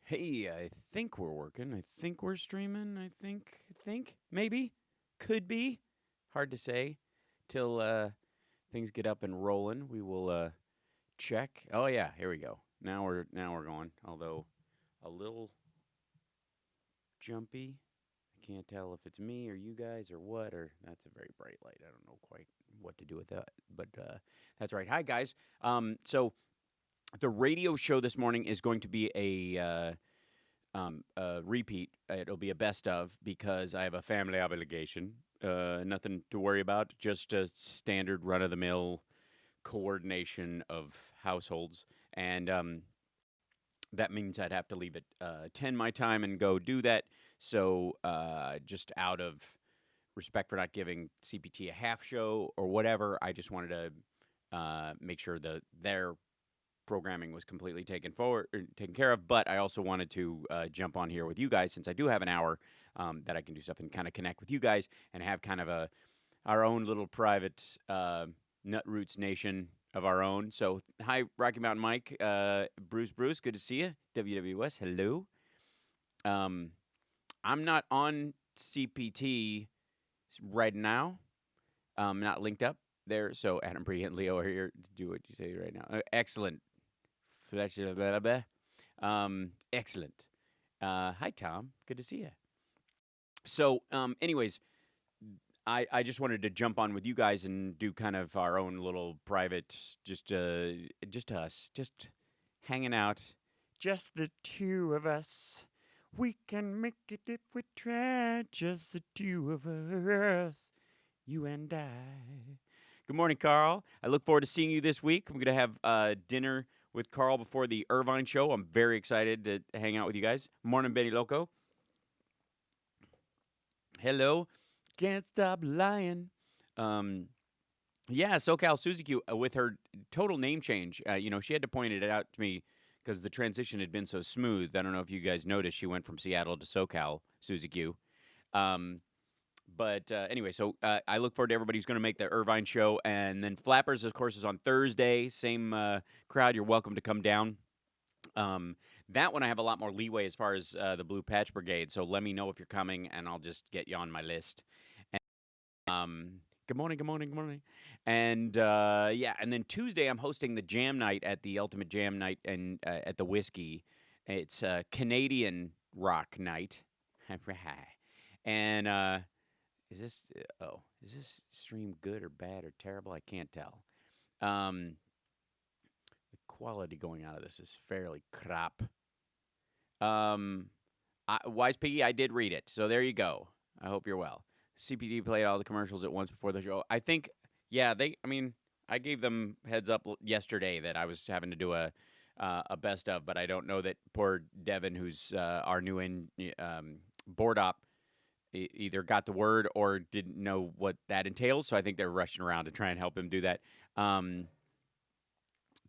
Hey, I think we're working. I think we're streaming. Maybe, could be. Hard to say till things get up and rolling. We will check. Oh yeah, here we go. Now we're going. Although a little jumpy. I can't tell if it's me or you guys or what. Or that's a very bright light. I don't know quite what to do with that. But that's right. Hi guys. So the radio show this morning is going to be a repeat. It'll be a best of because I have a family obligation. Nothing to worry about. Just a standard run of the mill coordination of households, and that means I'd have to leave at 10 my time and go do that. So just out of respect for not giving CPT a half show or whatever, I just wanted to make sure that their programming was completely taken care of. But I also wanted to jump on here with you guys since I do have an hour that I can do stuff and kind of connect with you guys and have kind of our own little private Nut Roots Nation of our own. So hi, Rocky Mountain Mike, Bruce, good to see you. WWS, hello. I'm not on CPT right now. Not linked up there. So Adam, Bree, and Leo are here to do what you say right now. Excellent. Excellent. Hi, Tom. Good to see you. So, anyways, I just wanted to jump on with you guys and do kind of our own little private, just us, just hanging out, just the two of us. We can make it if we try, just the two of us, you and I. Good morning, Carl. I look forward to seeing you this week. I'm going to have dinner with Carl before the Irvine show. I'm very excited to hang out with you guys. Morning, Benny Loco. Hello. Can't stop lying. Yeah, SoCal Suzuki with her total name change. She had to point it out to me because the transition had been so smooth. I don't know if you guys noticed. She went from Seattle to SoCal Suzuki. But anyway, so I look forward to everybody who's going to make the Irvine show. And then Flappers, of course, is on Thursday. Same crowd. You're welcome to come down. That one I have a lot more leeway as far as the Blue Patch Brigade. So let me know if you're coming, and I'll just get you on my list. And, good morning. And yeah, and then Tuesday I'm hosting the Jam Night at the Ultimate Jam Night and at the Whiskey. It's Canadian rock night. And is this stream good or bad or terrible? I can't tell. The quality going out of this is fairly crap. Wise Piggy, I did read it, so there you go. I hope you're well. CPD played all the commercials at once before the show. I think, yeah, I gave them heads up yesterday that I was having to do a best of, but I don't know that poor Devin, who's our new board op, either got the word or didn't know what that entails. So I think they're rushing around to try and help him do that.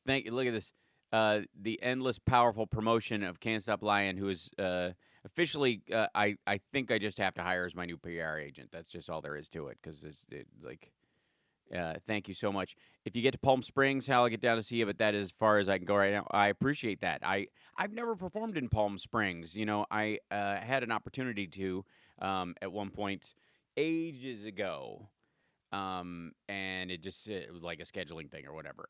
Look at this. The endless powerful promotion of Can't Stop Lying, who is officially, I think I just have to hire as my new PR agent. That's just all there is to it. Because thank you so much. If you get to Palm Springs, Hal, I'll get down to see you. But that is as far as I can go right now. I appreciate that. I've never performed in Palm Springs. I had an opportunity to at one point ages ago. And it was like a scheduling thing or whatever.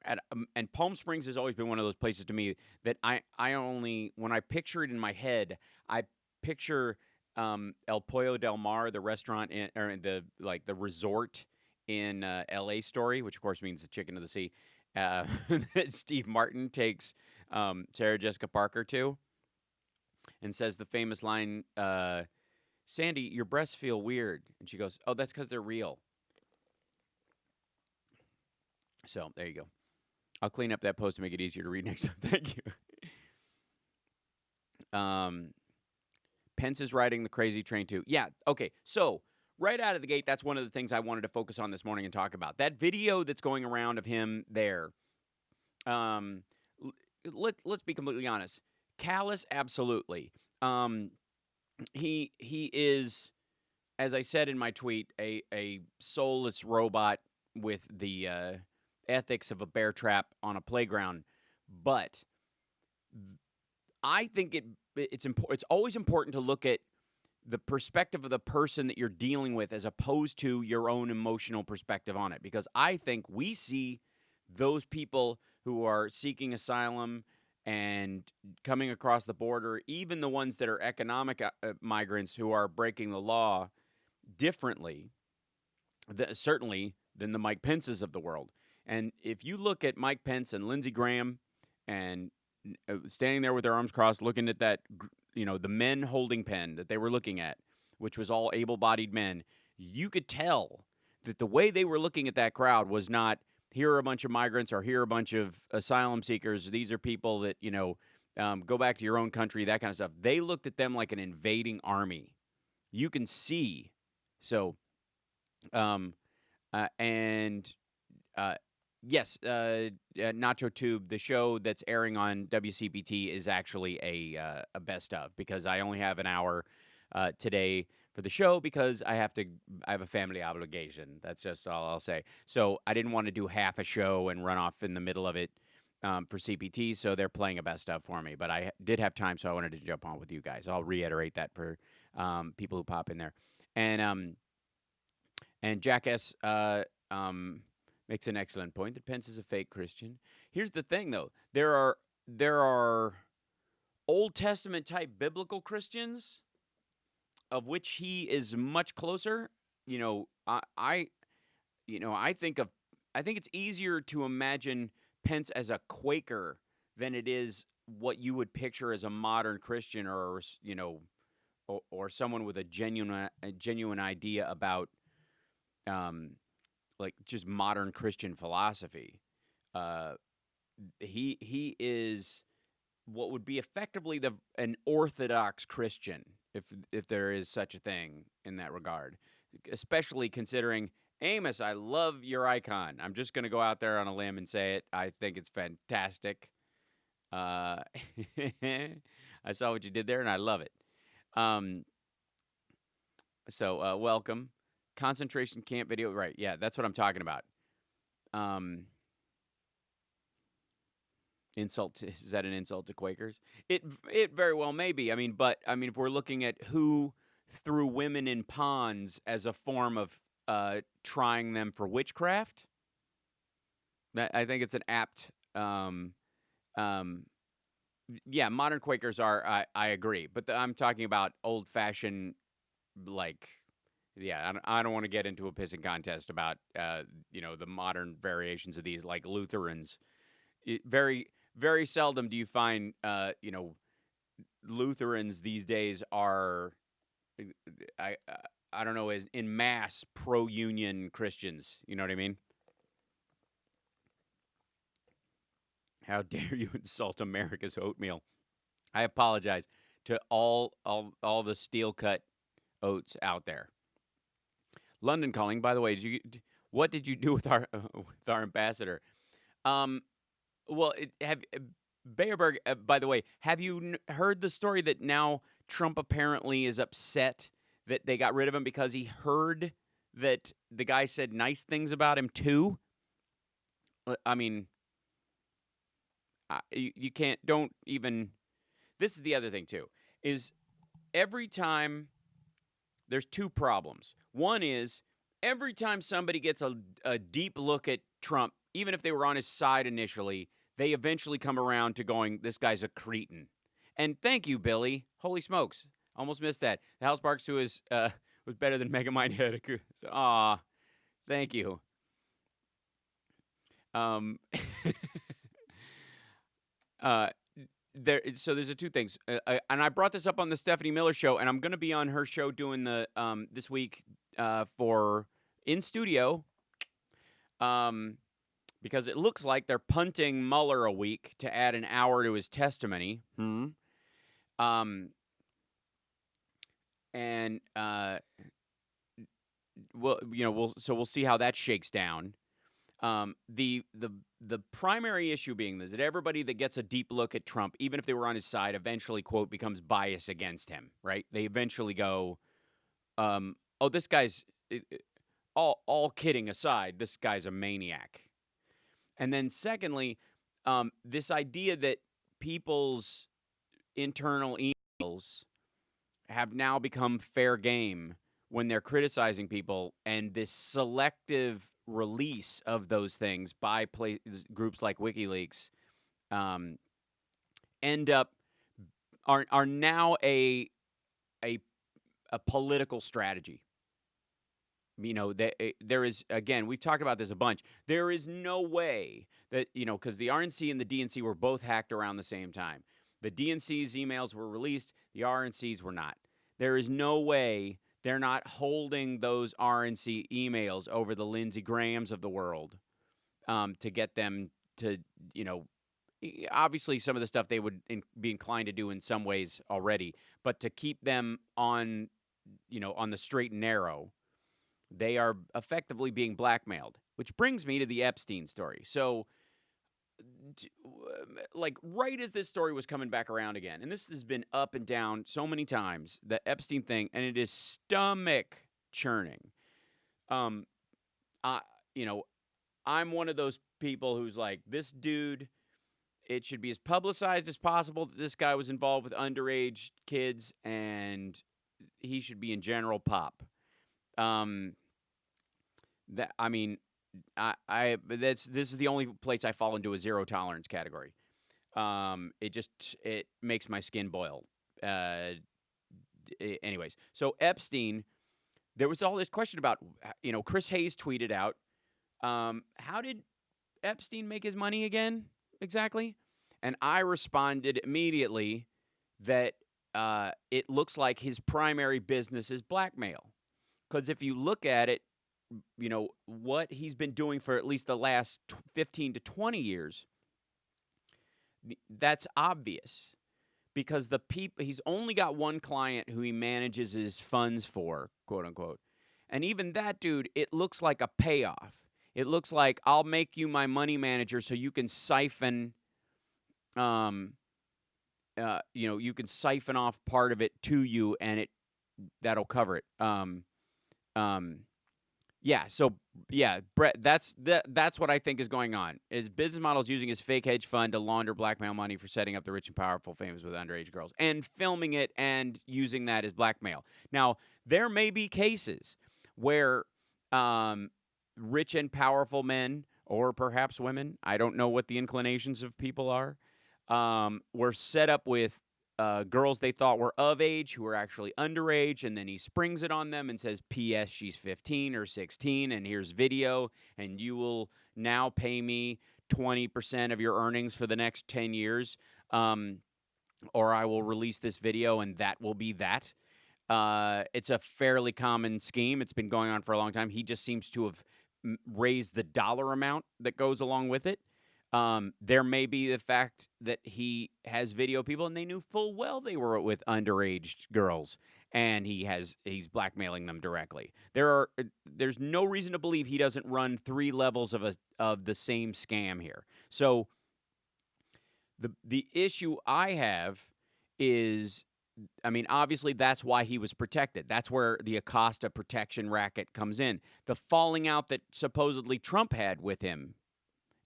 And Palm Springs has always been one of those places to me that I only, when I picture it in my head, I picture El Pollo del Mar, the restaurant or the resort in L.A. Story, which of course means the chicken of the sea, that Steve Martin takes Sarah Jessica Parker to, and says the famous line, "Sandy, your breasts feel weird," and she goes, "Oh, that's because they're real." So there you go. I'll clean up that post to make it easier to read next time. Thank you. Pence is riding the crazy train too. Yeah. Okay. So right out of the gate, that's one of the things I wanted to focus on this morning and talk about. That video that's going around of him there. Let's be completely honest. Callous, absolutely. He is, as I said in my tweet, a soulless robot with the ethics of a bear trap on a playground. But I think it's always important to look at the perspective of the person that you're dealing with as opposed to your own emotional perspective on it. Because I think we see those people who are seeking asylum and coming across the border, even the ones that are economic migrants who are breaking the law, differently, certainly, than the Mike Pences of the world. And if you look at Mike Pence and Lindsey Graham and standing there with their arms crossed, looking at that, the men holding pen that they were looking at, which was all able-bodied men, you could tell that the way they were looking at that crowd was not, here are a bunch of migrants or here are a bunch of asylum seekers. These are people that, go back to your own country, that kind of stuff. They looked at them like an invading army. You can see. So, and yes, Nacho Tube, the show that's airing on WCPT is actually a best of, because I only have an hour today for the show because I have a family obligation. That's just all I'll say. So I didn't want to do half a show and run off in the middle of it for CPT, so they're playing a best of for me. But I did have time, so I wanted to jump on with you guys. I'll reiterate that for people who pop in there. And Jackass makes an excellent point that Pence is a fake Christian. Here's the thing, though: there are Old Testament type biblical Christians, of which he is much closer. I think it's easier to imagine Pence as a Quaker than it is what you would picture as a modern Christian, or or someone with a genuine idea about like just modern Christian philosophy. He is what would be effectively an Orthodox Christian, if there is such a thing in that regard. Especially considering, Amos, I love your icon. I'm just going to go out there on a limb and say it. I think it's fantastic. I saw what you did there, and I love it. So welcome. Concentration camp video. Right, yeah, that's what I'm talking about. Is that an insult to Quakers? It very well may be. But if we're looking at who threw women in ponds as a form of trying them for witchcraft, that I think it's an apt. Yeah, modern Quakers are. I agree, but I'm talking about old-fashioned, like. Yeah, I don't want to get into a pissing contest about the modern variations of these, like Lutherans. Very, very seldom do you find Lutherans these days are I don't know, as in mass pro-union Christians. You know what I mean? How dare you insult America's oatmeal? I apologize to all the steel-cut oats out there. London calling. By the way, what did you do with our ambassador? Well, Bayerberg. By the way, have you heard the story that now Trump apparently is upset that they got rid of him because he heard that the guy said nice things about him too? You can't. Don't even. This is the other thing too. Is every time. There's two problems. One is every time somebody gets a deep look at Trump, even if they were on his side initially, they eventually come around to going, this guy's a cretin. And thank you, Billy. Holy smokes. Almost missed that. The House Barks who was better than Megamind Head. Aw, thank you. There's two things, and I brought this up on the Stephanie Miller show, and I'm going to be on her show doing the this week for in studio, because it looks like they're punting Mueller a week to add an hour to his testimony. And we'll see how that shakes down. The primary issue being is that everybody that gets a deep look at Trump, even if they were on his side, eventually, quote, becomes biased against him, right? They eventually go, oh, this guy's, all kidding aside, this guy's a maniac. And then secondly, this idea that people's internal emails have now become fair game when they're criticizing people, and this selective release of those things by groups like WikiLeaks um, end up are now a a political strategy. There is, again, we've talked about this a bunch. There is no way that, because the RNC and the DNC were both hacked around the same time. The DNC's emails were released, the RNC's were not. There is no way they're not holding those RNC emails over the Lindsey Grahams of the world to get them to, obviously some of the stuff they would be inclined to do in some ways already, but to keep them on the straight and narrow. They are effectively being blackmailed, which brings me to the Epstein story. So, like, right as this story was coming back around again, and this has been up and down so many times, the Epstein thing, and it is stomach churning. I, I'm one of those people who's like, this dude, it should be as publicized as possible that this guy was involved with underage kids, and he should be in general pop. That I mean, this is the only place I fall into a zero tolerance category. It makes my skin boil. Anyways, so Epstein, there was all this question about, Chris Hayes tweeted out, how did Epstein make his money again exactly? And I responded immediately that it looks like his primary business is blackmail. Because if you look at it, what he's been doing for at least the last 15 to 20 years, that's obvious. Because he's only got one client who he manages his funds for, quote unquote. And even that dude, it looks like a payoff. It looks like, I'll make you my money manager so you can siphon, you can siphon off part of it to you, and that'll cover it. Yeah, so Brett, that's what I think is going on. His business model is using his fake hedge fund to launder blackmail money for setting up the rich and powerful, famous with underage girls, and filming it and using that as blackmail. Now, there may be cases where rich and powerful men, or perhaps women, I don't know what the inclinations of people are, were set up with girls they thought were of age who were actually underage, and then he springs it on them and says, P.S. she's 15 or 16, and here's video, and you will now pay me 20% of your earnings for the next 10 years, or I will release this video, and that will be that. It's a fairly common scheme. It's been going on for a long time. He just seems to have raised the dollar amount that goes along with it. There may be the fact that he has video people, and they knew full well they were with underage girls, and he's blackmailing them directly. There's no reason to believe he doesn't run 3 levels of the same scam here. So the issue I have is, I mean, obviously that's why he was protected. That's where the Acosta protection racket comes in. The falling out that supposedly Trump had with him,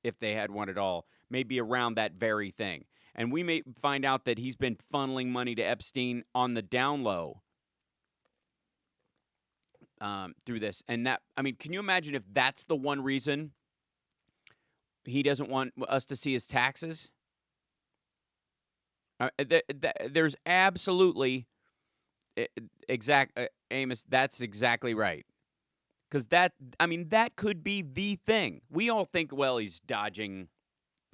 if they had one at all, may be around that very thing. And we may find out that he's been funneling money to Epstein on the down low through this. And that, I mean, can you imagine if that's the one reason he doesn't want us to see his taxes? There's absolutely, Amos, that's exactly right. Because that could be the thing. We all think, well, he's dodging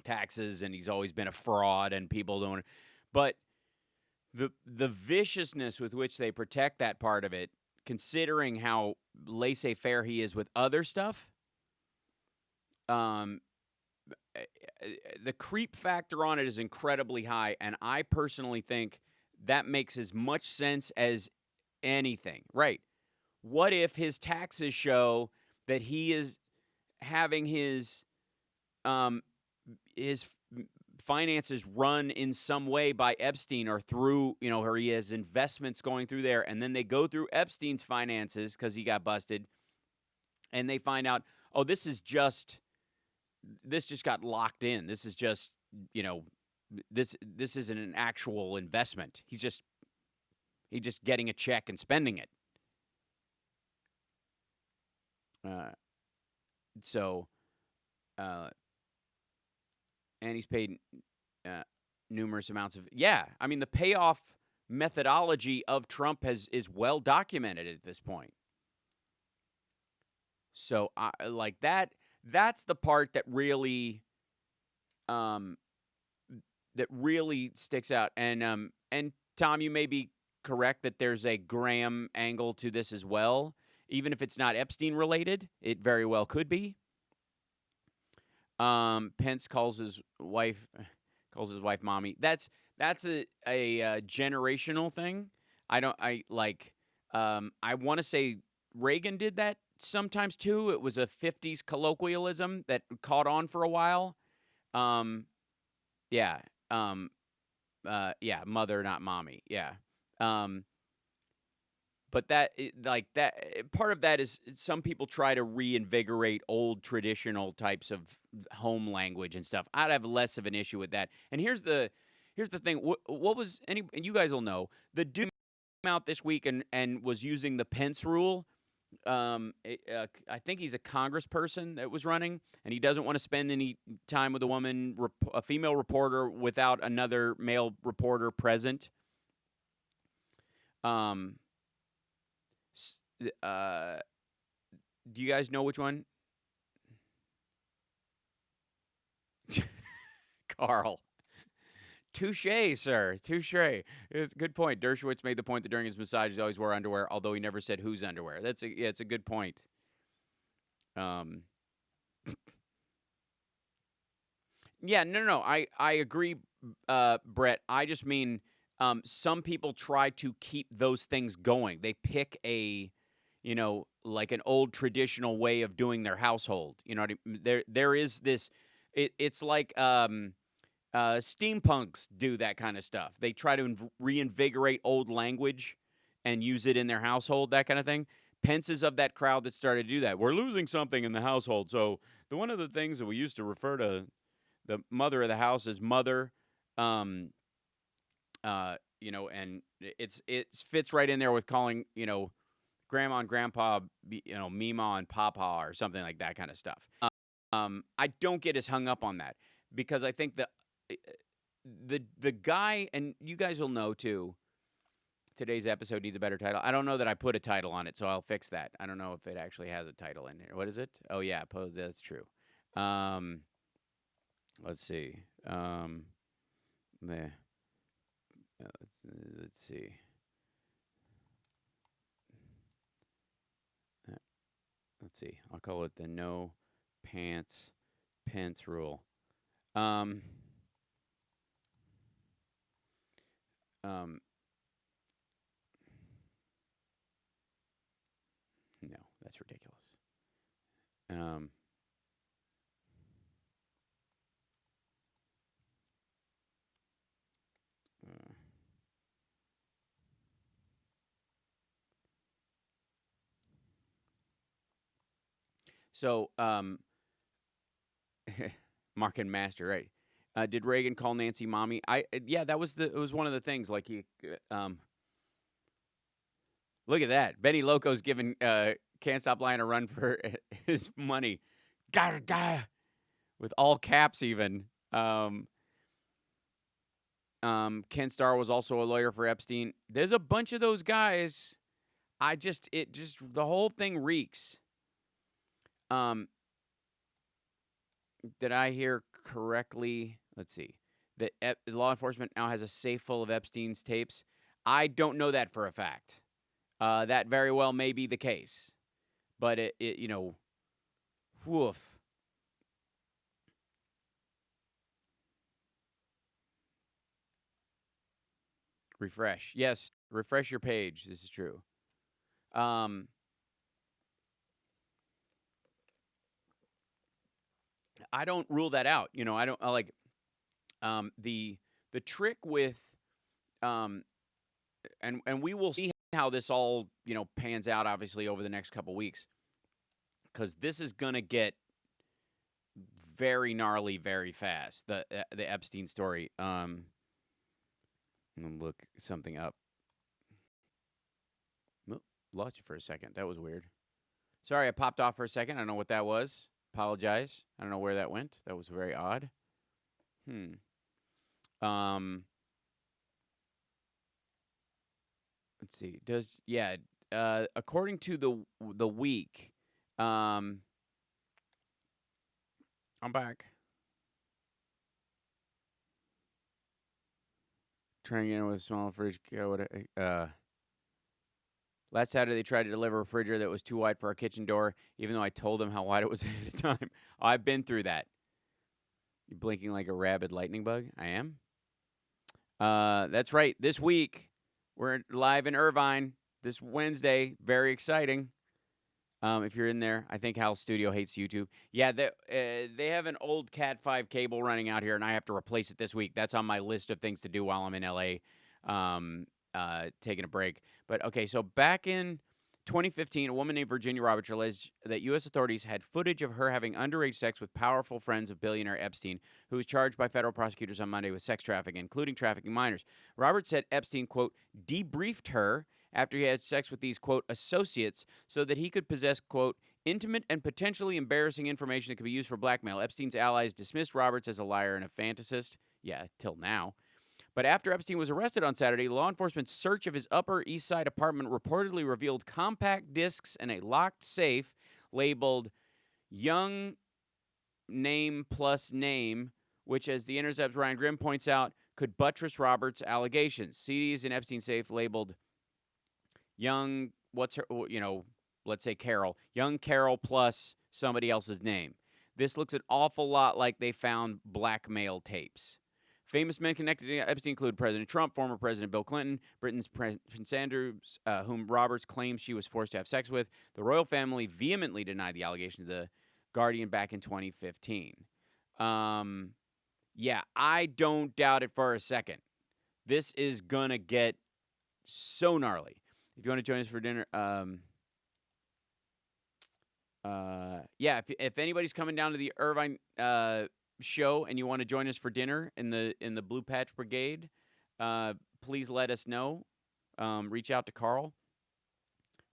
taxes and he's always been a fraud and people don't. But the viciousness with which they protect that part of it, considering how laissez-faire he is with other stuff, the creep factor on it is incredibly high. And I personally think that makes as much sense as anything. Right. What if his taxes show that he is having his finances run in some way by Epstein, or through, or he has investments going through there, and then they go through Epstein's finances because he got busted, and they find out, oh, this just got locked in. This is just, this isn't an actual investment. He's just getting a check and spending it. Uh, so, uh, and he's paid uh, numerous amounts of. Yeah, I mean the payoff methodology of Trump is well documented at this point. So I like that. That's the part that really um sticks out. And Tom, you may be correct that there's a Graham angle to this as well. Even if it's not Epstein related, it very well could be. Pence calls his wife mommy. That's a generational thing. I want to say Reagan did that sometimes too. It was a 50s colloquialism that caught on for a while. Yeah. Yeah, mother, not mommy. Yeah. But part of that is some people try to reinvigorate old traditional types of home language and stuff. I'd have less of an issue with that. And here's the thing. What was and you guys will know, the dude came out this week and was using the Pence rule. I think he's a congressperson that was running, and he doesn't want to spend any time with a female reporter without another male reporter present. Do you guys know which one? Carl. Touche, sir. Touche. Good point. Dershowitz made the point that during his massage he always wore underwear, although he never said whose underwear. It's a good point. Yeah, no. I agree, Brett. I just mean some people try to keep those things going. They pick like an old traditional way of doing their household. You know what I mean? There is this. It's like steampunks do that kind of stuff. They try to reinvigorate old language and use it in their household, that kind of thing. Pence is of that crowd that started to do that. We're losing something in the household. So one of the things that we used to refer to the mother of the house as mother, and it fits right in there with calling, grandma and grandpa, Mima and papa or something like that kind of stuff. I don't get as hung up on that because I think the guy, and you guys will know too, today's episode needs a better title. I don't know that I put a title on it, so I'll fix that. I don't know if it actually has a title in here. What is it? Oh yeah, that's true. Let's see. Let's see. Let's see. I'll call it the no pants Pence rule. No, that's ridiculous. So, Mark and Master, right? Did Reagan call Nancy mommy? Yeah, it was one of the things. Like he, look at that. Benny Loco's giving Can't Stop Lying a run for his money. Gotta with all caps even. Ken Starr was also a lawyer for Epstein. There's a bunch of those guys. The whole thing reeks. Did I hear correctly? Let's see. That law enforcement now has a safe full of Epstein's tapes. I don't know that for a fact. That very well may be the case, but woof. Refresh. Yes, refresh your page. This is true. I don't rule that out. I don't like the trick with and we will see how this all pans out obviously over the next couple weeks, because this is going to get very gnarly, very fast. The Epstein story. I'm gonna look something up. Oop, lost you for a second. That was weird. Sorry, I popped off for a second. I don't know what that was. Apologize. I don't know where that went. That was very odd. Um, let's see. According to the week, I'm back. Trying in with a small fridge. Last Saturday, they tried to deliver a refrigerator that was too wide for our kitchen door, even though I told them how wide it was ahead of time. I've been through that. You blinking like a rabid lightning bug? I am. That's right. This week, we're live in Irvine this Wednesday. Very exciting. If you're in there, I think Hal's studio hates YouTube. Yeah, they have an old Cat 5 cable running out here, and I have to replace it this week. That's on my list of things to do while I'm in LA, taking a break. But okay, so back in 2015, a woman named Virginia Roberts alleged that U.S. authorities had footage of her having underage sex with powerful friends of billionaire Epstein, who was charged by federal prosecutors on Monday with sex trafficking, including trafficking minors. Roberts said Epstein, quote, debriefed her after he had sex with these, quote, associates so that he could possess, quote, intimate and potentially embarrassing information that could be used for blackmail. Epstein's allies dismissed Roberts as a liar and a fantasist. Yeah, till now. But after Epstein was arrested on Saturday, law enforcement's search of his Upper East Side apartment reportedly revealed compact discs and a locked safe labeled Young Name Plus Name, which, as the Intercept's Ryan Grimm points out, could buttress Roberts' allegations. CDs in Epstein's safe labeled Young, let's say Carol. Young Carol plus somebody else's name. This looks an awful lot like they found blackmail tapes. Famous men connected to Epstein include President Trump, former President Bill Clinton, Britain's Prince Andrew, whom Roberts claims she was forced to have sex with. The royal family vehemently denied the allegation to The Guardian back in 2015. Yeah, I don't doubt it for a second. This is going to get so gnarly. If you want to join us for dinner, if anybody's coming down to the Irvine show and you want to join us for dinner in the Blue Patch Brigade, please let us know. Reach out to Carl.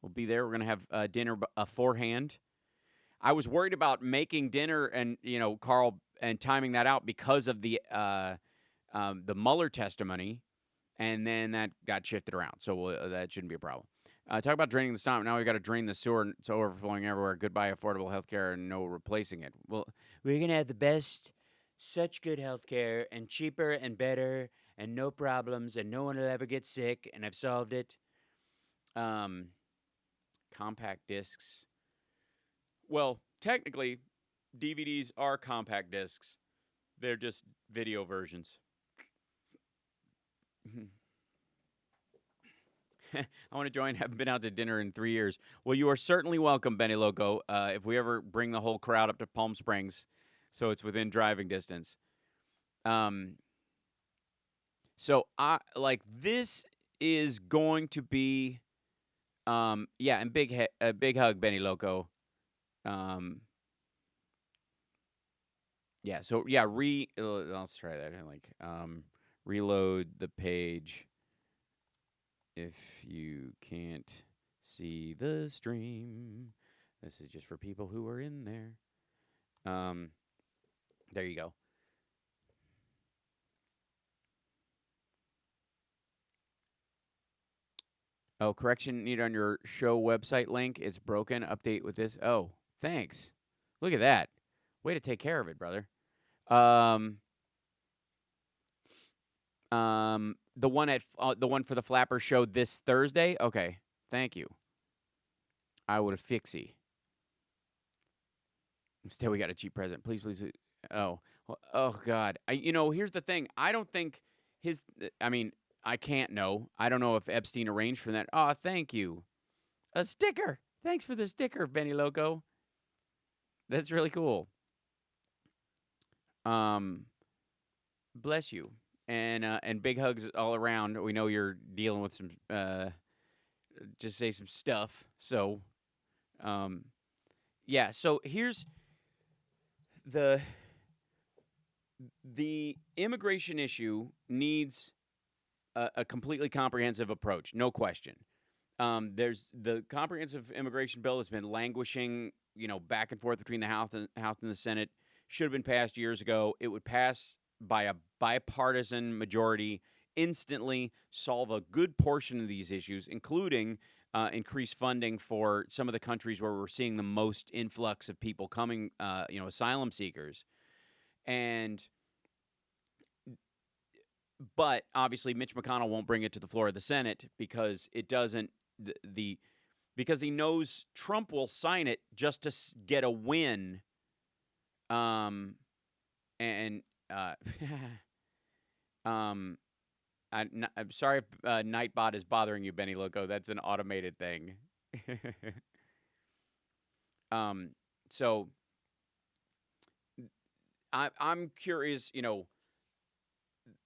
We'll be there. We're gonna have dinner beforehand. I was worried about making dinner and Carl and timing that out because of the Mueller testimony. And then that got shifted around, so that shouldn't be a problem. Talk about draining the stomach. Now we got to drain the sewer. It's overflowing everywhere. Goodbye affordable health care and no replacing it. Well, we're going to have the best, such good health care and cheaper and better and no problems and no one will ever get sick, and I've solved it. Compact discs. Well, technically, DVDs are compact discs. They're just video versions. I want to join. Haven't been out to dinner in 3 years. Well, you are certainly welcome, Benny Loco. If we ever bring the whole crowd up to Palm Springs, so it's within driving distance. So this is going to be, and big hug, Benny Loco. Let's try that. Reload the page if you can't see the stream. This is just for people who are in there. There you go. Oh, correction needed on your show website link. It's broken. Update with this. Oh, thanks. Look at that. Way to take care of it, brother. The one for the Flapper show this Thursday. Okay, thank you. I would have fixy. Instead, we got a cheap present. Please. Oh God. Here's the thing. I don't think I can't know. I don't know if Epstein arranged for that. Oh, thank you. A sticker. Thanks for the sticker, Benny Loco. That's really cool. Bless you. And big hugs all around. We know you're dealing with some just say some stuff. So so here's the the immigration issue needs a completely comprehensive approach, no question. There's the comprehensive immigration bill that's been languishing, back and forth between the House and the Senate. Should have been passed years ago. It would pass by a bipartisan majority instantly, solve a good portion of these issues, including increase funding for some of the countries where we're seeing the most influx of people coming, asylum seekers. And but obviously Mitch McConnell won't bring it to the floor of the Senate because it doesn't the because he knows Trump will sign it just to get a win. And um, I'm sorry if Nightbot is bothering you, Benny Loco. That's an automated thing. um, so I'm curious,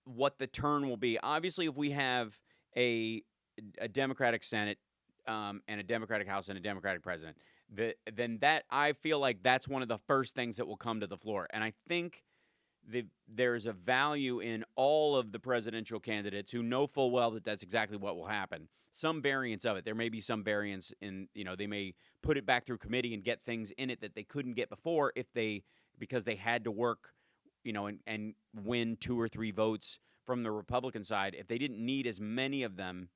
what the turn will be. Obviously, if we have a Democratic Senate and a Democratic House and a Democratic president, then that I feel like that's one of the first things that will come to the floor. And I think there's a value in all of the presidential candidates who know full well that that's exactly what will happen. Some variants of it. There may be some variants in, they may put it back through committee and get things in it that they couldn't get before because they had to work, and win 2 or 3 votes from the Republican side. If they didn't need as many of them,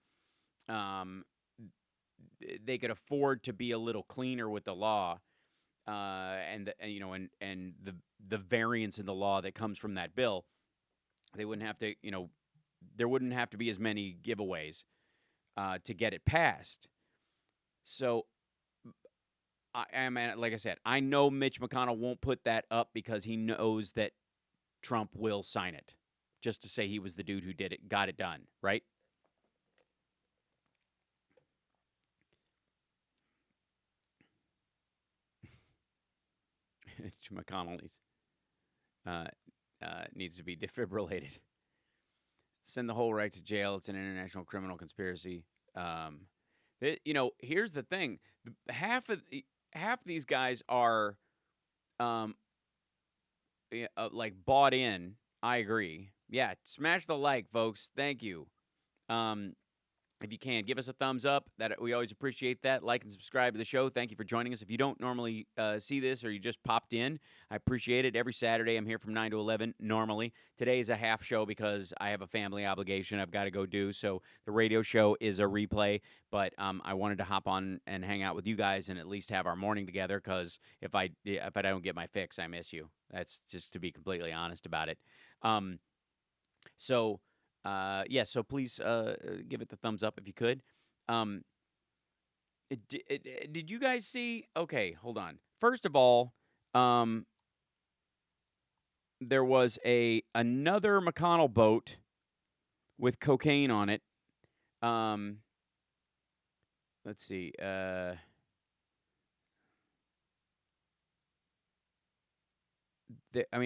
they could afford to be a little cleaner with the law, and the variance in the law that comes from that bill. They wouldn't have to, there wouldn't have to be as many giveaways to get it passed. So, like I said, I know Mitch McConnell won't put that up because he knows that Trump will sign it, just to say he was the dude who did it, got it done, right? McConnell needs to be defibrillated. Send the whole right to jail. It's an international criminal conspiracy. Here's the thing: half of these guys are, like bought in. I agree. Yeah, smash the like, folks. Thank you. If you can, give us a thumbs up. That we always appreciate that. Like and subscribe to the show. Thank you for joining us. If you don't normally see this or you just popped in, I appreciate it. Every Saturday, I'm here from 9 to 11 normally. Today is a half show because I have a family obligation I've got to go do. So the radio show is a replay, but I wanted to hop on and hang out with you guys and at least have our morning together because if I don't get my fix, I miss you. That's just to be completely honest about it. So please give it the thumbs up if you could. Did you guys see? Okay, hold on. First of all, there was another McConnell boat with cocaine on it. Let's see. It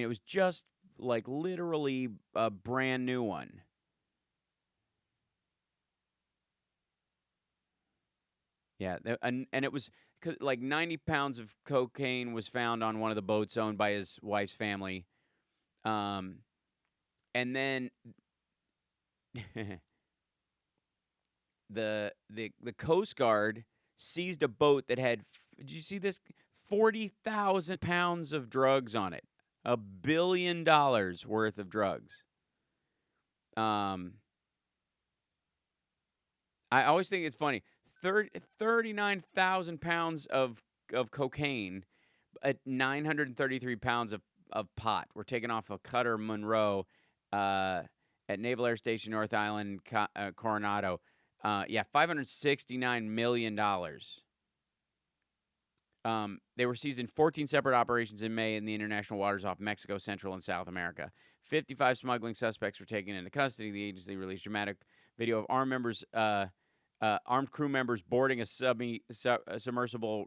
was just like literally a brand new one. Yeah, and it was like 90 pounds of cocaine was found on one of the boats owned by his wife's family. And then the Coast Guard seized a boat that had, did you see this? 40,000 pounds of drugs on it. $1 billion worth of drugs. I always think it's funny. 39,000 pounds of cocaine, at 933 pounds of pot. We're taking off a Cutter Monroe at Naval Air Station North Island, Coronado. $569 million. They were seized in 14 separate operations in May in the international waters off Mexico, Central, and South America. 55 smuggling suspects were taken into custody. The agency released dramatic video of armed crew members boarding a submersible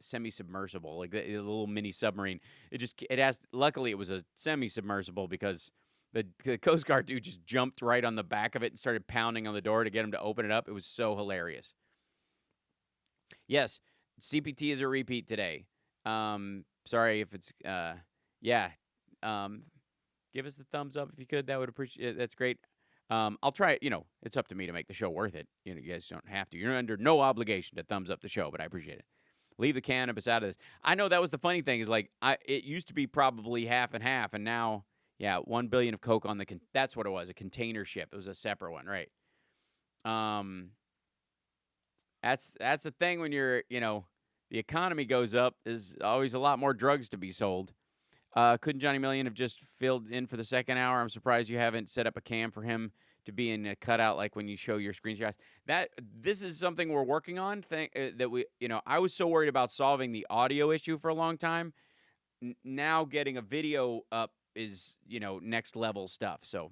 semi-submersible, like a little mini submarine. Luckily it was a semi-submersible because the Coast Guard dude just jumped right on the back of it and started pounding on the door to get him to open it up. It was so hilarious. Yes, CPT is a repeat today. Sorry if it's, yeah. give us the thumbs up if you could. That would appreciate. That's great. I'll try. It's up to me to make the show worth it. You guys don't have to. You're under no obligation to thumbs up the show, but I appreciate it. Leave the cannabis out of this. I know that was the funny thing is like it used to be probably half and half, and now 1 billion of coke on that's what it was, a container ship. It was a separate one, right? That's the thing when you're the economy goes up. There's always a lot more drugs to be sold. Couldn't Johnny Million have just filled in for the second hour? I'm surprised you haven't set up a cam for him to be in a cutout like when you show your screenshots. This is something we're working on. I was so worried about solving the audio issue for a long time. Now getting a video up is next level stuff. So,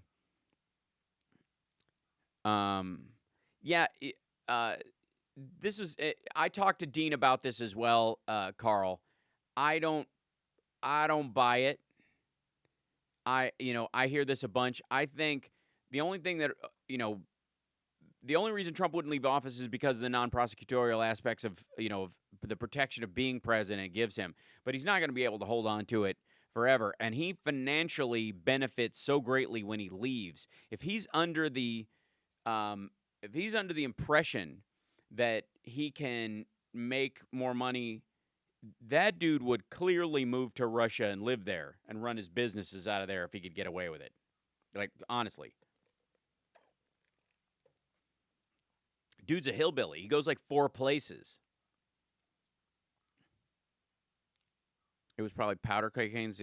this was. I talked to Dean about this as well, Carl. I don't buy it. I hear this a bunch. I think the only thing that the only reason Trump wouldn't leave office is because of the non-prosecutorial aspects of of the protection of being president gives him. But he's not going to be able to hold on to it forever, and he financially benefits so greatly when he leaves. If he's under the impression that he can make more money, that dude would clearly move to Russia and live there and run his businesses out of there if he could get away with it. Like, honestly. Dude's a hillbilly. He goes like 4 places. It was probably powder cocaine.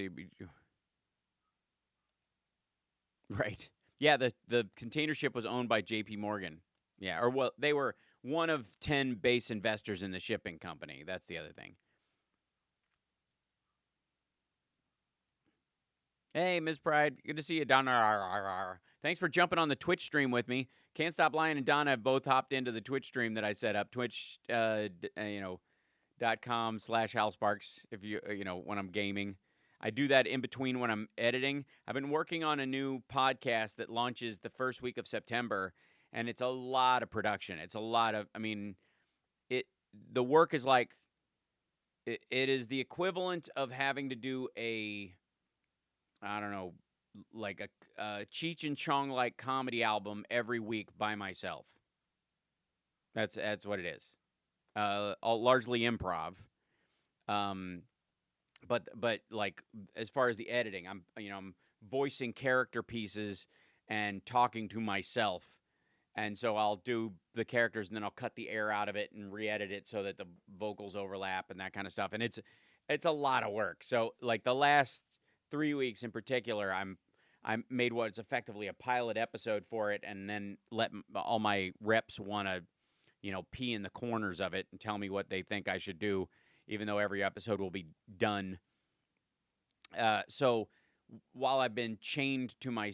Right. Yeah, the container ship was owned by J.P. Morgan. Yeah, or well, they were one of 10 base investors in the shipping company. That's the other thing. Hey, Ms. Pride. Good to see you, Donna. Thanks for jumping on the Twitch stream with me. Can't Stop Lying and Donna have both hopped into the Twitch stream that I set up. Twitch, .com/HalSparks if you when I'm gaming. I do that in between when I'm editing. I've been working on a new podcast that launches the first week of September, and it's a lot of production. It's a lot of, the work is like, it is the equivalent of having to do like a Cheech and Chong like comedy album every week by myself. That's what it is. Largely improv. But like as far as the editing, I'm voicing character pieces and talking to myself. And so I'll do the characters and then I'll cut the air out of it and re-edit it so that the vocals overlap and that kind of stuff. And it's a lot of work. So like the last 3 weeks in particular, I made what's effectively a pilot episode for it, and then let all my reps want to, pee in the corners of it and tell me what they think I should do, even though every episode will be done. So while I've been chained to my,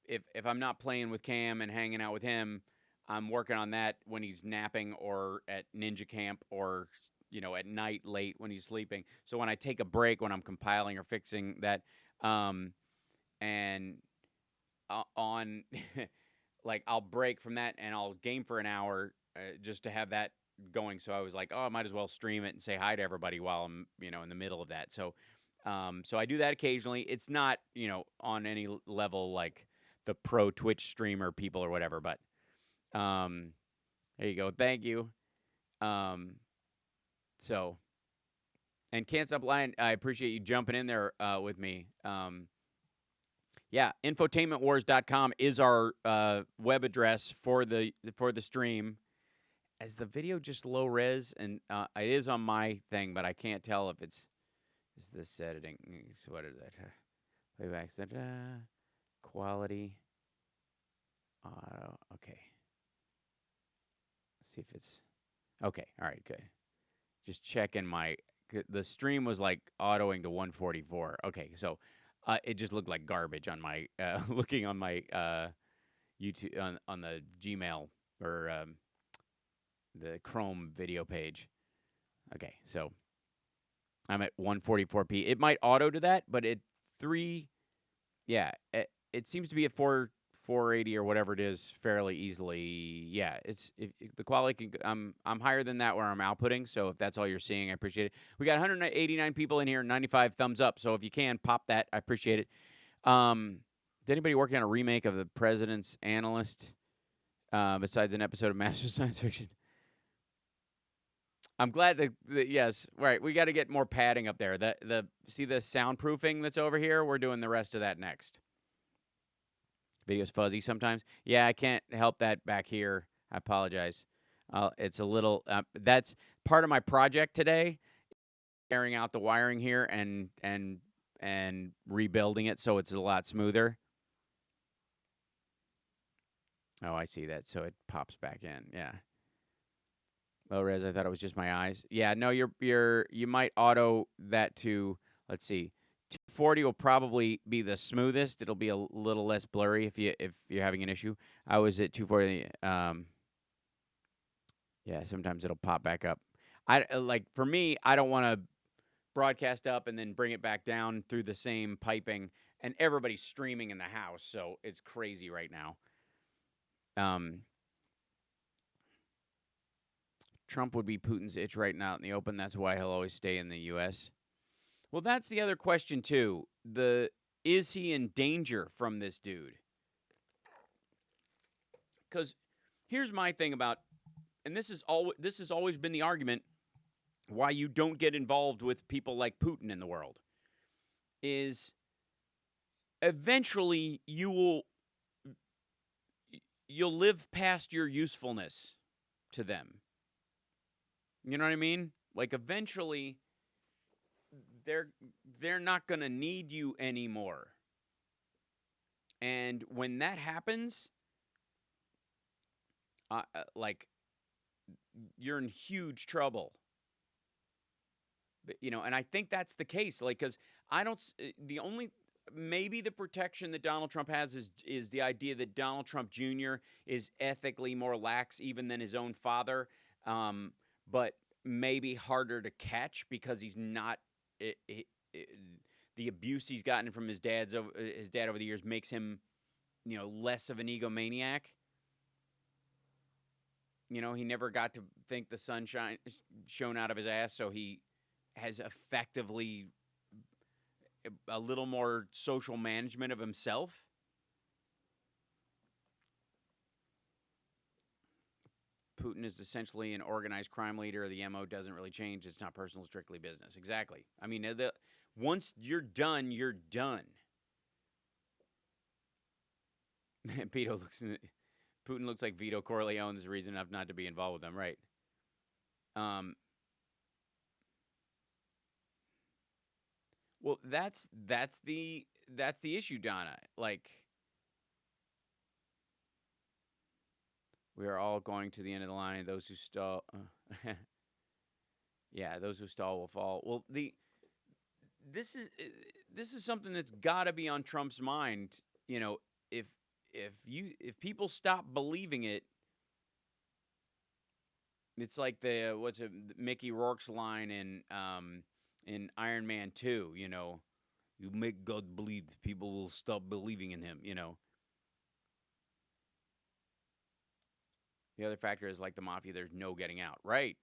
if I'm not playing with Cam and hanging out with him, I'm working on that when he's napping or at ninja camp or at night late when he's sleeping. So when I take a break, when I'm compiling or fixing that, and on like I'll break from that and I'll game for an hour just to have that going. So I was like, I might as well stream it and say hi to everybody while I'm in the middle of that. So I do that occasionally. It's not on any level like the pro Twitch streamer people or whatever, but there you go. Thank you. So, and Can't Stop Lying, I appreciate you jumping in there with me. Infotainmentwars.com is our web address for the stream. Is the video just low res? And it is on my thing, but I can't tell if it's this editing. So what is that? Playback, quality, auto. Okay. Let's see if it's okay. All right, good. Just checking the stream was like autoing to 144. Okay, so it just looked like garbage on my looking on my YouTube on the Gmail or the Chrome video page. Okay, so I'm at 144p. It might auto to that, but it seems to be at 480 or whatever it is fairly easily. Yeah, if the quality can, I'm higher than that where I'm outputting. So if that's all you're seeing, I appreciate it. We got 189 people in here, 95 thumbs up. So if you can pop that, I appreciate it. Is anybody working on a remake of The President's Analyst besides an episode of Master Science Fiction? I'm glad that yes, right. We got to get more padding up there. See the soundproofing that's over here? We're doing the rest of that next. Video's fuzzy sometimes. Yeah, I can't help that back here. I apologize. It's a little. That's part of my project today. Tearing out the wiring here and rebuilding it so it's a lot smoother. Oh, I see that. So it pops back in. Yeah. Low res. I thought it was just my eyes. Yeah. No, you might auto that to. Let's see. 240 will probably be the smoothest. It'll be a little less blurry if you're having an issue. I was at 240. Yeah. Sometimes it'll pop back up. Like for me, I don't want to broadcast up and then bring it back down through the same piping, and everybody's streaming in the house, so it's crazy right now. Trump would be Putin's itch right now in the open. That's why he'll always stay in the U.S. Well, that's the other question too. Is he in danger from this dude? Because here's my thing about, and this has always been the argument why you don't get involved with people like Putin in the world, is eventually you'll live past your usefulness to them. You know what I mean? Like eventually they're not going to need you anymore. And when that happens, like you're in huge trouble. But, and I think that's the case. Like, because I don't. Maybe the protection that Donald Trump has is the idea that Donald Trump Jr. is ethically more lax even than his own father, but maybe harder to catch because he's not. The abuse he's gotten from his dad over the years makes him, less of an egomaniac. He never got to think the sun shone out of his ass, so he has effectively a little more social management of himself. Putin is essentially an organized crime leader. The MO doesn't really change. It's not personal, strictly business. Exactly. I mean, once you're done, you're done. Putin looks like Vito Corleone is the reason enough not to be involved with them, right? Well, that's the issue, Donna. Like, we are all going to the end of the line. Those who stall, yeah, those who stall will fall. Well, this is something that's got to be on Trump's mind. If people stop believing it, it's like Mickey Rourke's line in Iron Man 2. You make God believe, people will stop believing in him. The other factor is like the mafia. There's no getting out. Right?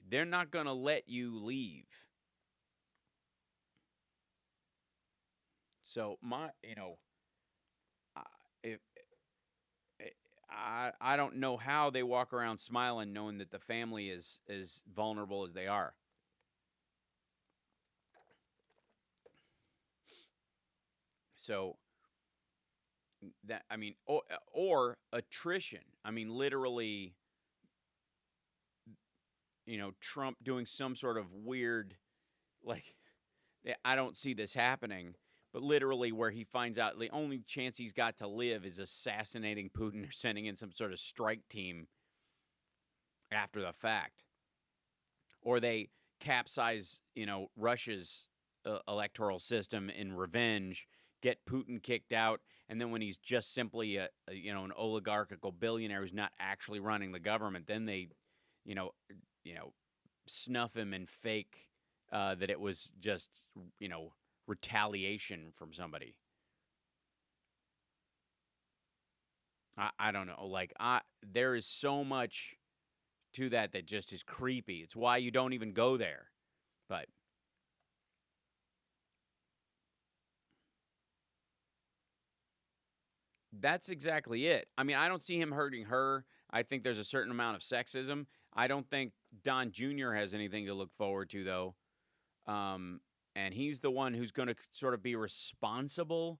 They're not gonna let you leave. So if I don't know how they walk around smiling, knowing that the family is as vulnerable as they are. So that, I mean, or attrition. I mean, literally, Trump doing some sort of weird, like, I don't see this happening, but literally where he finds out the only chance he's got to live is assassinating Putin or sending in some sort of strike team after the fact. Or they capsize, Russia's electoral system in revenge, get Putin kicked out, and then when he's just simply an oligarchical billionaire who's not actually running the government, then they, snuff him and fake that it was just, retaliation from somebody. I don't know. Like, there is so much to that just is creepy. It's why you don't even go there. But That's exactly it. I mean, I don't see him hurting her. I think there's a certain amount of sexism. I don't think Don Jr. has anything to look forward to, though. Um, and he's the one who's going to sort of be responsible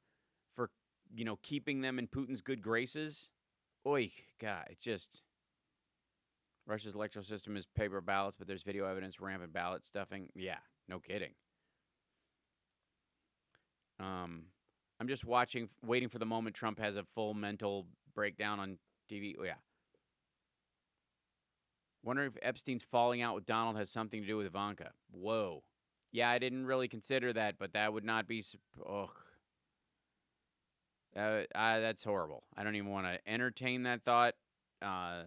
for, keeping them in Putin's good graces. Oy, God, it's just Russia's electoral system is paper ballots, but there's video evidence rampant ballot stuffing. Yeah, no kidding. I'm just waiting for the moment Trump has a full mental breakdown on TV. Oh, yeah. Wondering if Epstein's falling out with Donald has something to do with Ivanka. Whoa. Yeah, I didn't really consider that, but that would not be. Ugh. That's horrible. I don't even want to entertain that thought. Ugh.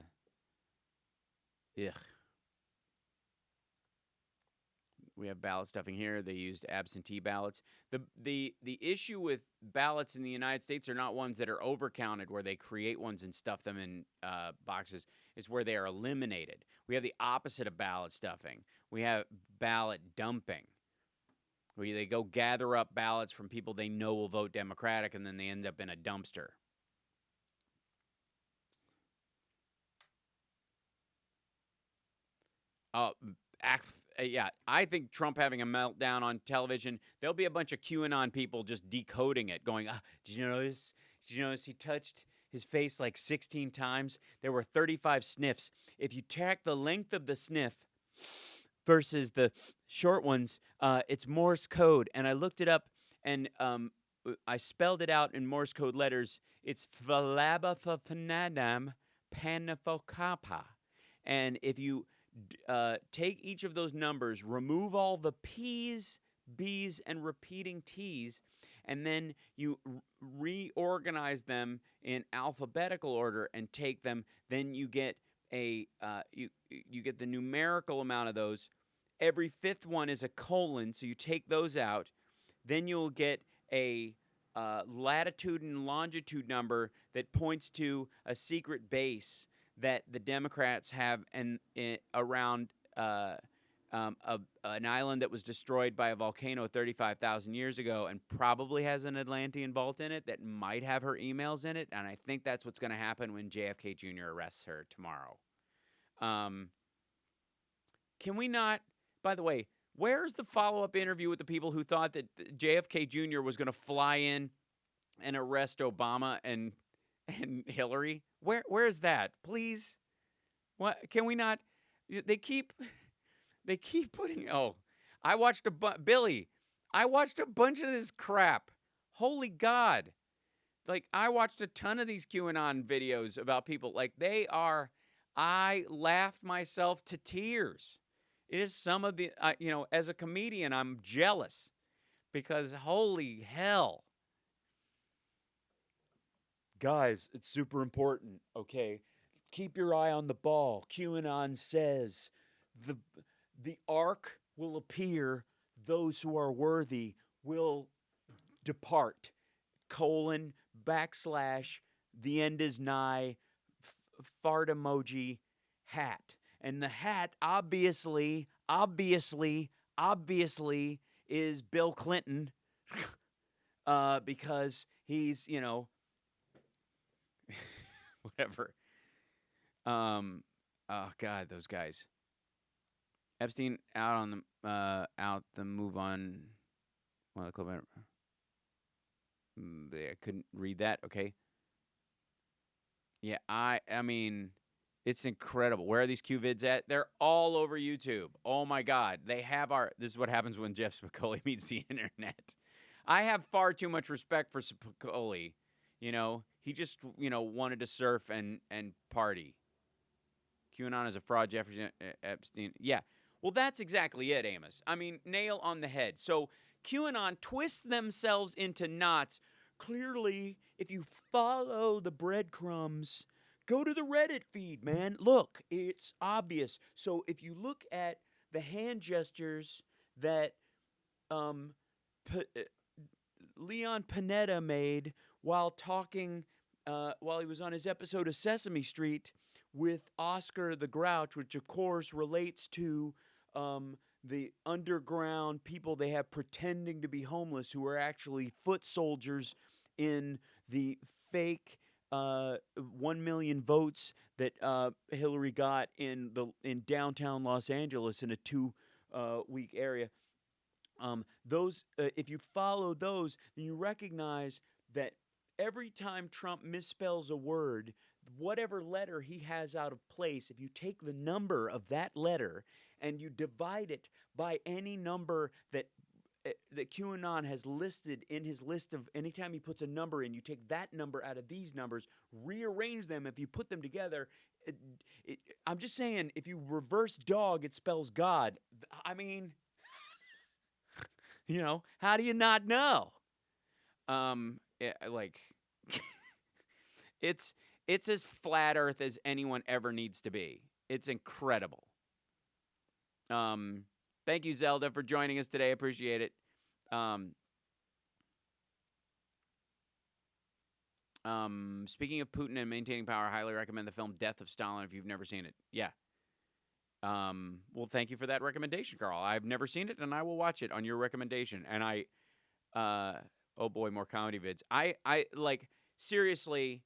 We have ballot stuffing here. They used absentee ballots. The issue with ballots in the United States are not ones that are overcounted, where they create ones and stuff them in boxes. It's where they are eliminated. We have the opposite of ballot stuffing. We have ballot dumping, where they go gather up ballots from people they know will vote Democratic, and then they end up in a dumpster. Yeah, I think Trump having a meltdown on television, there'll be a bunch of QAnon people just decoding it, going, did you notice? Did you notice he touched his face like 16 times? There were 35 sniffs. If you track the length of the sniff versus the short ones, it's Morse code. And I looked it up, and I spelled it out in Morse code letters. It's Phalabafanadam Panafokapa. And if you take each of those numbers, remove all the P's, B's, and repeating T's, and then you reorganize them in alphabetical order and take them. Then you get you get the numerical amount of those. Every fifth one is a colon, so you take those out. Then you'll get a latitude and longitude number that points to a secret base that the Democrats have around an island that was destroyed by a volcano 35,000 years ago and probably has an Atlantean vault in it that might have her emails in it. And I think that's what's going to happen when JFK Jr. arrests her tomorrow. Can we not, by the way, where's the follow-up interview with the people who thought that JFK Jr. was going to fly in and arrest Obama and Hillary? Where is that? Please, what can we not? They keep putting. Oh, I watched Billy. I watched a bunch of this crap. Holy God! Like, I watched a ton of these QAnon videos about people. Like, they are. I laughed myself to tears. It is some of the. As a comedian, I'm jealous because holy hell. Guys, it's super important, okay? Keep your eye on the ball. QAnon says the ark will appear, those who are worthy will depart. : the end is nigh, fart emoji, hat. And the hat obviously is Bill Clinton because he's, whatever. Oh God, those guys. Epstein out the move on. Well, I couldn't read that. Okay. Yeah, I mean, it's incredible. Where are these Q vids at? They're all over YouTube. Oh my God, they have this is what happens when Jeff Spicoli meets the internet. I have far too much respect for Spicoli. He just, wanted to surf and party. QAnon is a fraud, Jeffrey Epstein. Yeah. Well, that's exactly it, Amos. I mean, nail on the head. So QAnon twists themselves into knots. Clearly, if you follow the breadcrumbs, go to the Reddit feed, man. Look, it's obvious. So if you look at the hand gestures that Leon Panetta made while talking, while he was on his episode of Sesame Street with Oscar the Grouch, which of course relates to the underground people they have pretending to be homeless who are actually foot soldiers in the fake 1 million votes that Hillary got in downtown Los Angeles in a 2 week area. Those, if you follow those, then you recognize that every time Trump misspells a word, whatever letter he has out of place, if you take the number of that letter and you divide it by any number that QAnon has listed in his list of anytime he puts a number in, you take that number out of these numbers, rearrange them. If you put them together, I'm just saying, if you reverse dog, it spells God. I mean, how do you not know? Like, it's as flat Earth as anyone ever needs to be. It's incredible. Thank you, Zelda, for joining us today. Appreciate it. Speaking of Putin and maintaining power, I highly recommend the film Death of Stalin if you've never seen it. Yeah. Well, thank you for that recommendation, Carl. I've never seen it, and I will watch it on your recommendation. And oh boy, more comedy vids. Seriously,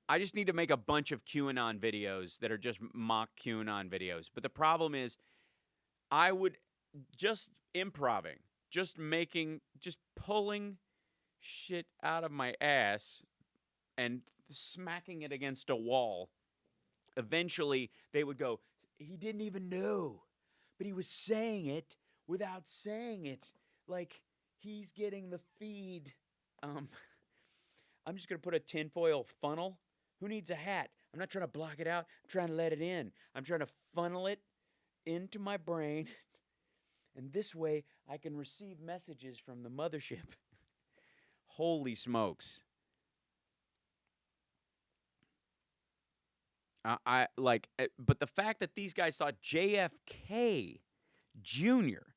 I just need to make a bunch of QAnon videos that are just mock QAnon videos. But the problem is, I would just improving, just pulling shit out of my ass and smacking it against a wall. Eventually, they would go, he didn't even know, but he was saying it without saying it. Like, he's getting the feed. I'm just going to put a tinfoil funnel. Who needs a hat? I'm not trying to block it out. I'm trying to let it in. I'm trying to funnel it into my brain. And this way, I can receive messages from the mothership. Holy smokes. But the fact that these guys thought JFK Jr.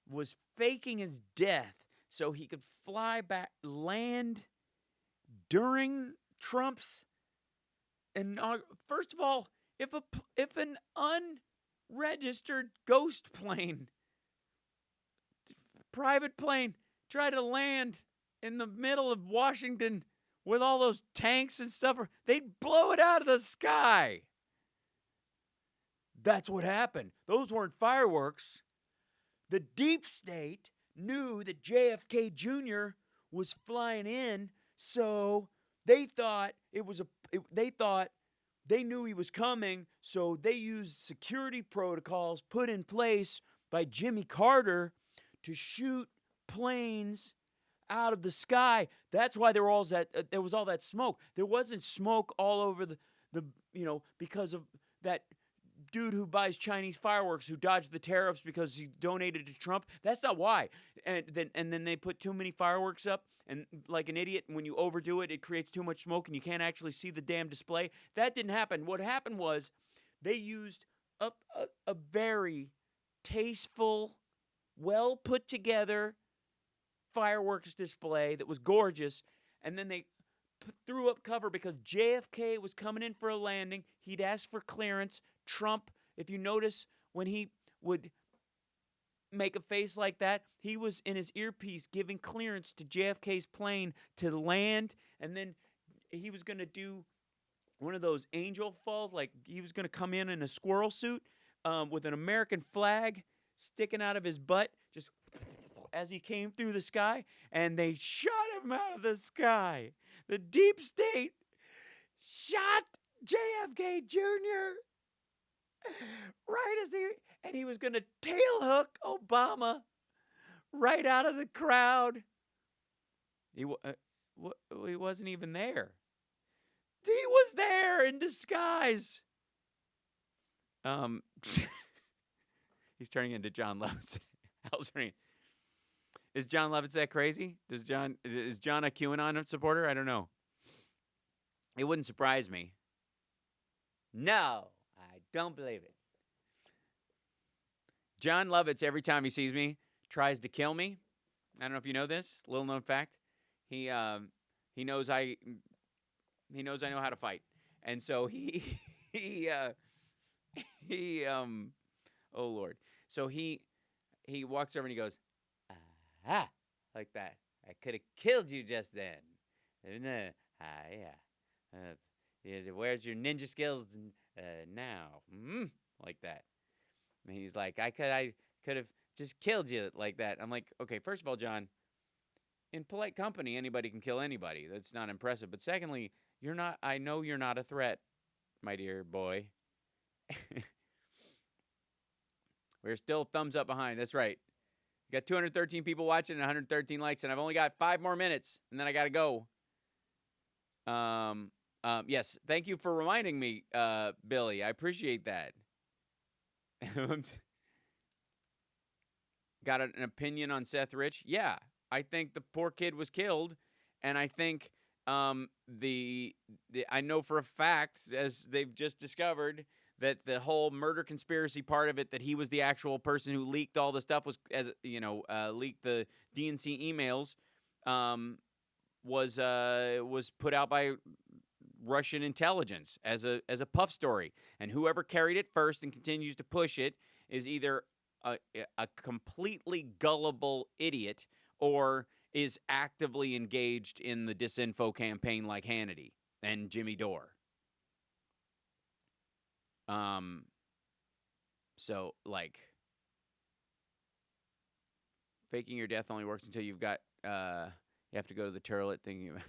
was faking his death so he could land during Trump's. And first of all, if an unregistered ghost plane, private plane, tried to land in the middle of Washington with all those tanks and stuff, they'd blow it out of the sky. That's what happened. Those weren't fireworks. The deep state knew that JFK Jr. was flying in, so they thought they knew he was coming, so they used security protocols put in place by Jimmy Carter to shoot planes out of the sky. That's why there was all that smoke. There wasn't smoke all over the because of that dude who buys Chinese fireworks who dodged the tariffs because he donated to Trump. That's not why. And then they put too many fireworks up, and like an idiot, when you overdo it, it creates too much smoke and you can't actually see the damn display. That didn't happen. What happened was they used a very tasteful, well put together fireworks display that was gorgeous, and then they threw up cover because JFK was coming in for a landing. He'd asked for clearance. Trump, if you notice, when he would make a face like that, he was in his earpiece giving clearance to JFK's plane to land, and then he was going to do one of those angel falls, like he was going to come in a squirrel suit with an American flag sticking out of his butt, just as he came through the sky, and they shot him out of the sky. The deep state shot JFK Jr. right as he was going to tail hook Obama right out of the crowd. He wasn't even there. He was there in disguise. He's turning into John Lovitz. Is John Lovitz that crazy? Is John a QAnon supporter? I don't know. It wouldn't surprise me. No, I don't believe it. John Lovitz, every time he sees me, tries to kill me. I don't know if you know this. Little known fact. He knows I know how to fight, and so oh Lord. So he walks over and he goes, ah, like that. I could have killed you just then. yeah. Where's your ninja skills now? Like that. And he's like, I could have just killed you like that. I'm like, okay, first of all, John, in polite company, anybody can kill anybody. That's not impressive. But secondly, you're not. I know you're not a threat, my dear boy. We're still thumbs up behind. That's right. You got 213 people watching and 113 likes, and I've only got 5 more minutes, and then I got to go. Yes, thank you for reminding me, Billy. I appreciate that. Got an opinion on Seth Rich? Yeah, I think the poor kid was killed, and I think the I know for a fact, as they've just discovered, that the whole murder conspiracy part of it, that he was the actual person who leaked all the stuff, was, as leaked the DNC emails, was put out by Russian intelligence as a puff story, and whoever carried it first and continues to push it is either a completely gullible idiot or is actively engaged in the disinfo campaign like Hannity and Jimmy Dore. So, like, faking your death only works until you've got, you have to go to the toilet thinking about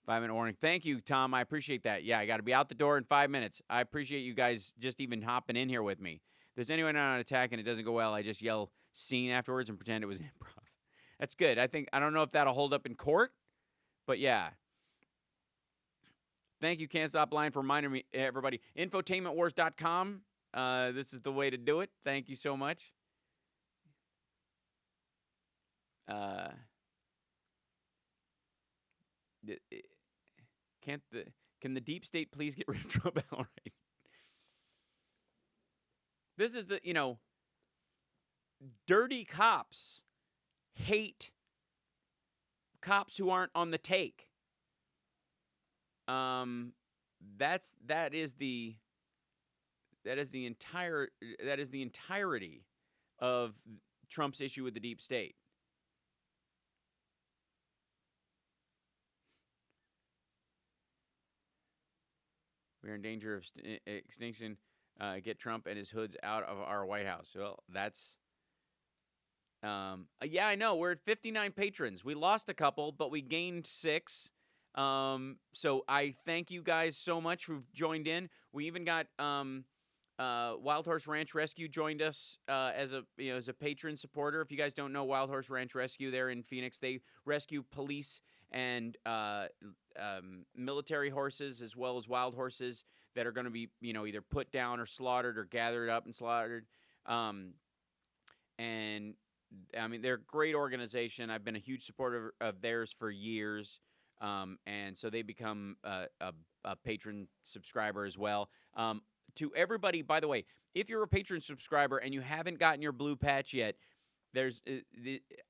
5-minute warning. Thank you, Tom. I appreciate that. Yeah, I got to be out the door in 5 minutes. I appreciate you guys just even hopping in here with me. If there's anyone on an attack and it doesn't go well, I just yell scene afterwards and pretend it was improv. That's good. I don't know if that'll hold up in court, but yeah. Thank you, Can't Stop Line, for reminding me, everybody. Infotainmentwars.com. This is the way to do it. Thank you so much. Can the deep state please get rid of Trump? All right. This is dirty cops hate cops who aren't on the take. That is the entirety of Trump's issue with the deep state. We're in danger of extinction. Get Trump and his hoods out of our White House. Well, that's yeah, I know. We're at 59 patrons. We lost a couple, but we gained 6. So I thank you guys so much who've joined in. We even got Wild Horse Ranch Rescue joined us as a patron supporter. If you guys don't know Wild Horse Ranch Rescue, they're in Phoenix. They rescue police and military horses as well as wild horses that are going to be either put down or slaughtered or gathered up and slaughtered. And I mean, they're a great organization. I've been a huge supporter of theirs for years. And so they become a patron subscriber as well. To everybody, by the way, if you're a patron subscriber and you haven't gotten your blue patch yet,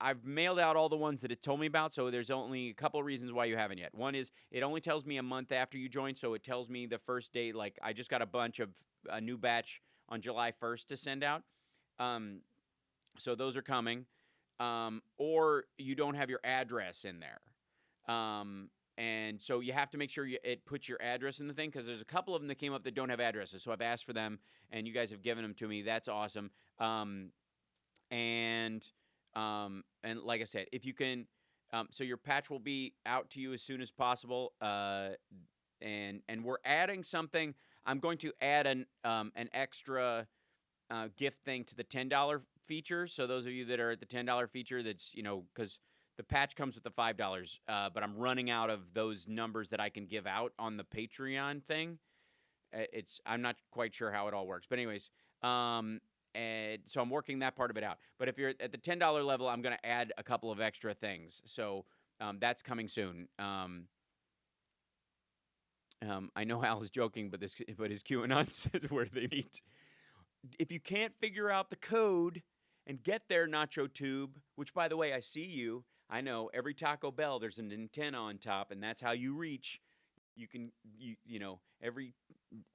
I've mailed out all the ones that it told me about, so there's only a couple of reasons why you haven't yet. One is it only tells me a month after you join, so it tells me the first day. Like, I just got a bunch of a new batch on July 1st to send out. So those are coming. Or you don't have your address in there. And so you have to make sure it puts your address in the thing, because there's a couple of them that came up that don't have addresses. So I've asked for them, and you guys have given them to me. That's awesome. And like I said, if you can, so your patch will be out to you as soon as possible. And we're adding something. I'm going to add an extra gift thing to the $10 feature. So those of you that are at the $10 feature, that's because the patch comes with the $5, but I'm running out of those numbers that I can give out on the Patreon thing. I'm not quite sure how it all works, but anyways, and so I'm working that part of it out. But if you're at the $10 level, I'm going to add a couple of extra things. So that's coming soon. I know Al is joking, but his QAnon says where they meet. If you can't figure out the code and get there, Nacho Tube, which, by the way, I see you. I know every Taco Bell there's an antenna on top, and that's how you reach. You can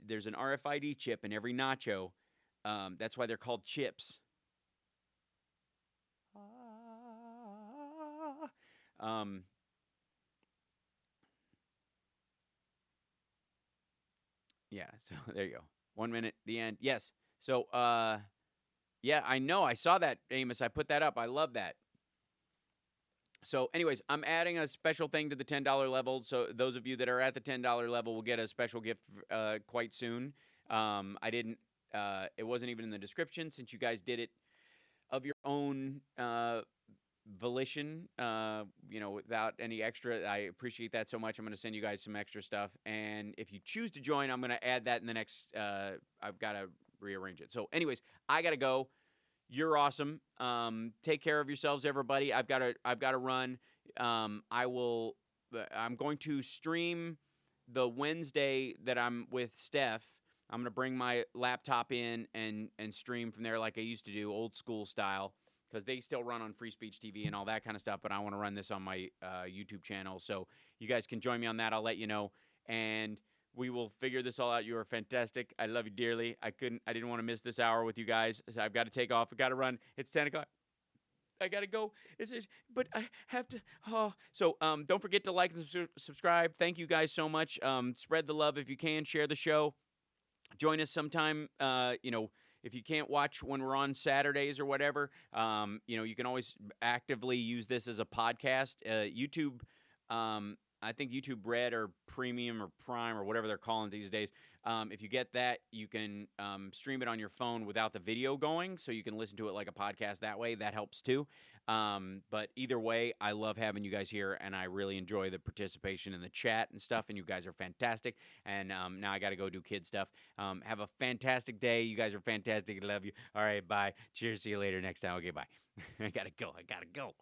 there's an RFID chip in every nacho. That's why they're called chips. Yeah. So there you go. 1 minute. The end. Yes. So yeah, I know. I saw that, Amos. I put that up. I love that. So, anyways, I'm adding a special thing to the $10 level. So, those of you that are at the $10 level will get a special gift quite soon. I didn't, it wasn't even in the description since you guys did it of your own volition, without any extra. I appreciate that so much. I'm going to send you guys some extra stuff. And if you choose to join, I'm going to add that in the next, I've got to rearrange it. So, anyways, I got to go. You're awesome. Take care of yourselves, everybody. I've got to run. I will. I'm going to stream the Wednesday that I'm with Steph. I'm going to bring my laptop in and stream from there like I used to do, old school style, because they still run on Free Speech TV and all that kind of stuff. But I want to run this on my YouTube channel, so you guys can join me on that. I'll let you know, and we will figure this all out. You are fantastic. I love you dearly. I didn't want to miss this hour with you guys. So I've got to take off. I've got to run. It's 10 o'clock. I gotta go. But I have to. Oh, so don't forget to like and subscribe. Thank you guys so much. Spread the love if you can. Share the show. Join us sometime. If you can't watch when we're on Saturdays or whatever, you can always actively use this as a podcast. YouTube. I think YouTube Red or Premium or Prime or whatever they're calling it these days. If you get that, you can stream it on your phone without the video going, so you can listen to it like a podcast that way. That helps too. But either way, I love having you guys here, and I really enjoy the participation in the chat and stuff, and you guys are fantastic. And now I got to go do kid stuff. Have a fantastic day. You guys are fantastic. I love you. All right, bye. Cheers. See you later next time. Okay, bye. I got to go.